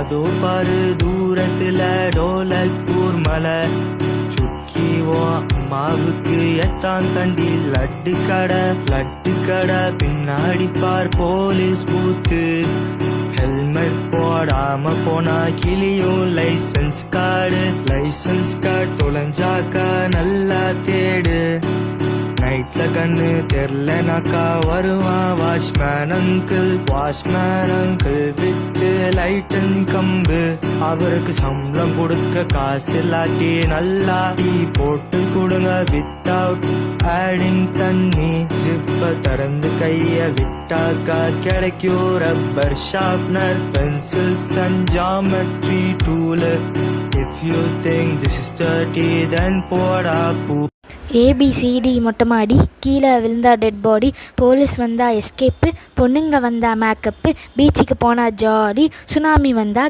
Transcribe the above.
அதோ பாரு தூரத்துல டோலக்கூர் மலை. சுக்கிவோ அம்மாவுக்கு எட்டான் தண்டி லட்டு கடை பின்னாடி பார் போலீஸ் பூத்து. ஹெல்மெட் போடாம போனா கிளியும் லைசன்ஸ் கார்டு தொலைஞ்சாக்கா நல்லா தேடு. நைட்ல கண்ணு தெரியலனாக்கா வருவான் watchman uncle with light and கம்பு. அவருக்கு சம்பளம் கொடுக்க காசு இல்லாட்டி நல்லா டீ போட்டு கொடுங்க வித்தவுட் ஆடிங் தண்ணி. ஜிப்ப திறந்து கைய விட்டாக்கா கிடைக்கும் rubber sharpener pencils and geometry tool. If you think this is dirty then போடா பூ. ஏபிசிடி மொட்டை மாடி, கீழே விழுந்தா டெட் பாடி, போலீஸ் வந்தா எஸ்கேப்பு, பொண்ணுங்க வந்தா மேக்கப்பு, பீச்சுக்கு போனா ஜாலி, சுனாமி வந்தா